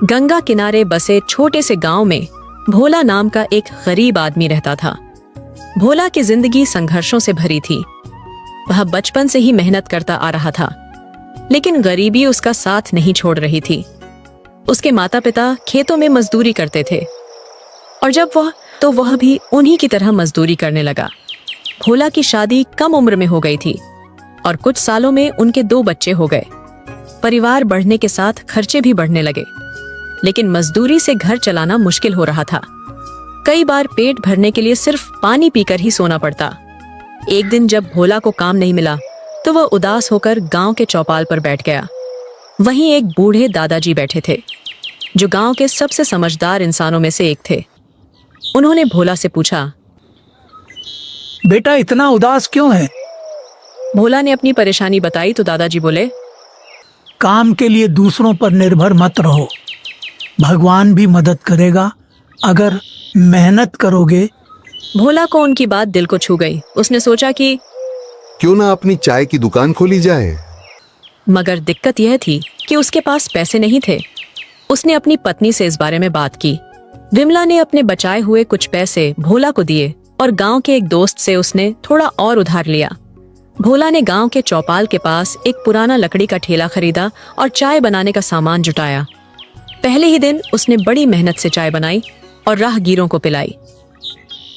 गंगा किनारे बसे छोटे से गांव में भोला नाम का एक गरीब आदमी रहता था। भोला की जिंदगी संघर्षों से भरी थी। वह बचपन से ही मेहनत करता आ रहा था, लेकिन गरीबी उसका साथ नहीं छोड़ रही थी। उसके माता पिता खेतों में मजदूरी करते थे और जब वह भी उन्हीं की तरह मजदूरी करने लगा। भोला की शादी कम उम्र में हो गई थी और कुछ सालों में उनके 2 बच्चे हो गए। परिवार बढ़ने के साथ खर्चे भी बढ़ने लगे, लेकिन मजदूरी से घर चलाना मुश्किल हो रहा था। कई बार पेट भरने के लिए सिर्फ पानी पीकर ही सोना पड़ता। एक दिन जब भोला को काम नहीं मिला तो वह उदास होकर गांव के चौपाल पर बैठ गया। वहीं एक बूढ़े दादाजी बैठे थे, जो गांव के सबसे समझदार इंसानों में से एक थे। उन्होंने भोला से पूछा, बेटा इतना उदास क्यों है? भोला ने अपनी परेशानी बताई तो दादाजी बोले, काम के लिए दूसरों पर निर्भर मत रहो, भगवान भी मदद करेगा अगर मेहनत करोगे। भोला को उनकी बात दिल को छू गई। उसने सोचा कि क्यों ना अपनी चाय की दुकान खोली जाए। मगर दिक्कत यह थी कि उसके पास पैसे नहीं थे। उसने अपनी पत्नी से इस बारे में बात की। विमला ने अपने बचाए हुए कुछ पैसे भोला को दिए और गांव के एक दोस्त से उसने थोड़ा और उधार लिया। भोला ने गांव के चौपाल के पास एक पुराना लकड़ी का ठेला खरीदा और चाय बनाने का सामान जुटाया। पहले ही दिन उसने बड़ी मेहनत से चाय बनाई और राहगीरों को पिलाई।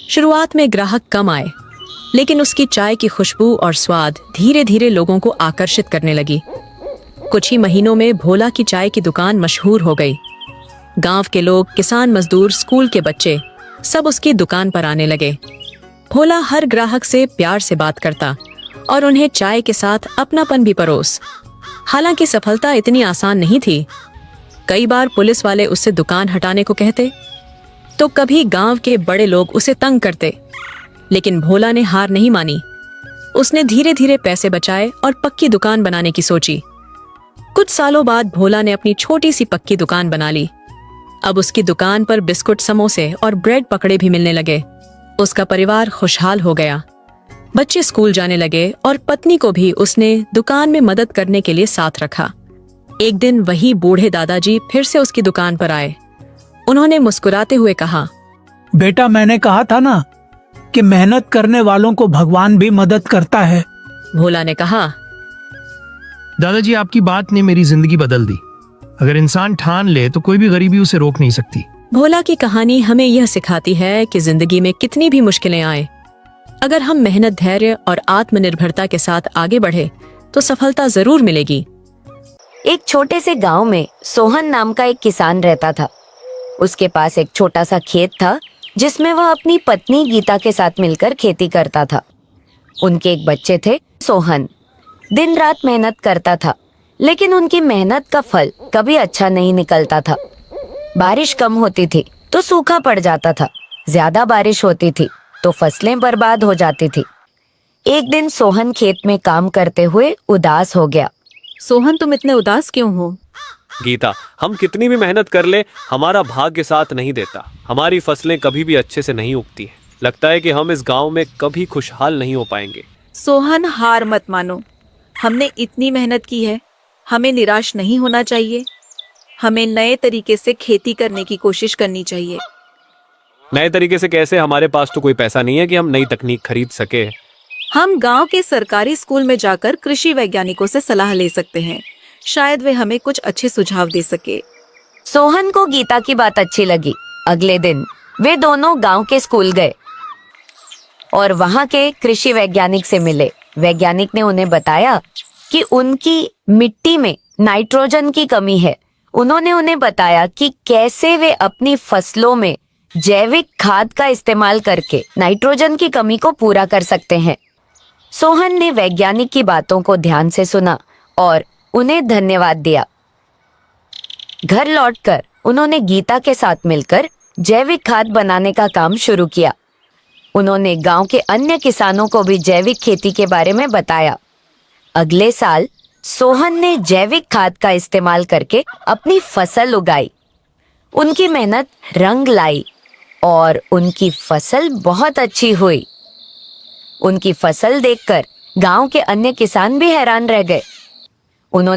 शुरुआत में ग्राहक कम आए, लेकिन उसकी चाय की खुशबू और स्वाद धीरे धीरे लोगों को आकर्षित करने लगी। कुछ ही महीनों में भोला की चाय की दुकान मशहूर हो गई। गांव के लोग, किसान मजदूर, स्कूल के बच्चे सब उसकी दुकान पर आने लगे। भोला हर ग्राहक से प्यार से बात करता और उन्हें चाय के साथ अपनापन भी परोस। हालांकि सफलता इतनी आसान नहीं थी। कई बार पुलिस वाले उससे दुकान हटाने को कहते, तो कभी गांव के बड़े लोग उसे तंग करते, लेकिन भोला ने हार नहीं मानी। उसने धीरे धीरे पैसे बचाए और पक्की दुकान बनाने की सोची। कुछ सालों बाद भोला ने अपनी छोटी सी पक्की दुकान बना ली। अब उसकी दुकान पर बिस्कुट, समोसे और ब्रेड पकड़े भी मिलने लगे। उसका परिवार खुशहाल हो गया। बच्चे स्कूल जाने लगे और पत्नी को भी उसने दुकान में मदद करने के लिए साथ रखा। एक दिन वही बूढ़े दादाजी फिर से उसकी दुकान पर आए। उन्होंने मुस्कुराते हुए कहा, बेटा मैंने कहा था ना कि मेहनत करने वालों को भगवान भी मदद करता है। भोला ने कहा, दादाजी आपकी बात ने मेरी जिंदगी बदल दी। अगर इंसान ठान ले तो कोई भी गरीबी उसे रोक नहीं सकती। भोला की कहानी हमें यह सिखाती है कि जिंदगी में कितनी भी मुश्किलें आए, अगर हम मेहनत, धैर्य और आत्मनिर्भरता के साथ आगे बढ़े तो सफलता जरूर मिलेगी। एक छोटे से गांव में सोहन नाम का एक किसान रहता था। उसके पास एक छोटा सा खेत था, जिसमें वह अपनी पत्नी गीता के साथ मिलकर खेती करता था। उनके एक बच्चे थे, सोहन। दिन रात मेहनत करता था, लेकिन उनकी मेहनत का फल कभी अच्छा नहीं निकलता था। बारिश कम होती थी तो सूखा पड़ जाता था, ज्यादा बारिश होती थी तो फसलें बर्बाद हो जाती थी। एक दिन सोहन खेत में काम करते हुए उदास हो गया। सोहन, तुम इतने उदास क्यों हो? गीता, हम कितनी भी मेहनत कर ले, हमारा भाग्य साथ नहीं देता। हमारी फसलें कभी भी अच्छे से नहीं उगती हैं। लगता है कि हम इस गांव में कभी खुशहाल नहीं हो पाएंगे। सोहन, हार मत मानो। हमने इतनी मेहनत की है, हमें निराश नहीं होना चाहिए। हमें नए तरीके से खेती करने की कोशिश करनी चाहिए। नए तरीके से कैसे? हमारे पास तो कोई पैसा नहीं है कि हम नई तकनीक खरीद सके। हम गांव के सरकारी स्कूल में जाकर कृषि वैज्ञानिकों से सलाह ले सकते हैं। शायद वे हमें कुछ अच्छे सुझाव दे सके। सोहन को गीता की बात अच्छी लगी। अगले दिन वे दोनों गांव के स्कूल गए और वहां के कृषि वैज्ञानिक से मिले। वैज्ञानिक ने उन्हें बताया कि उनकी मिट्टी में नाइट्रोजन की कमी है। उन्होंने उन्हें बताया कि कैसे वे अपनी फसलों में जैविक खाद का इस्तेमाल करके नाइट्रोजन की कमी को पूरा कर सकते हैं। सोहन ने वैज्ञानिक की बातों को ध्यान से सुना और उन्हें धन्यवाद दिया। घर लौटकर उन्होंने गीता के साथ मिलकर जैविक खाद बनाने का काम शुरू किया। उन्होंने गांव के अन्य किसानों को भी जैविक खेती के बारे में बताया। अगले साल सोहन ने जैविक खाद का इस्तेमाल करके अपनी फसल उगाई। उनकी मेहनत रंग लाई और उनकी फसल बहुत अच्छी हुई। उनकी फसल देखकर गांव के अन्य किसान भी हैरान रह गए। उन्होंने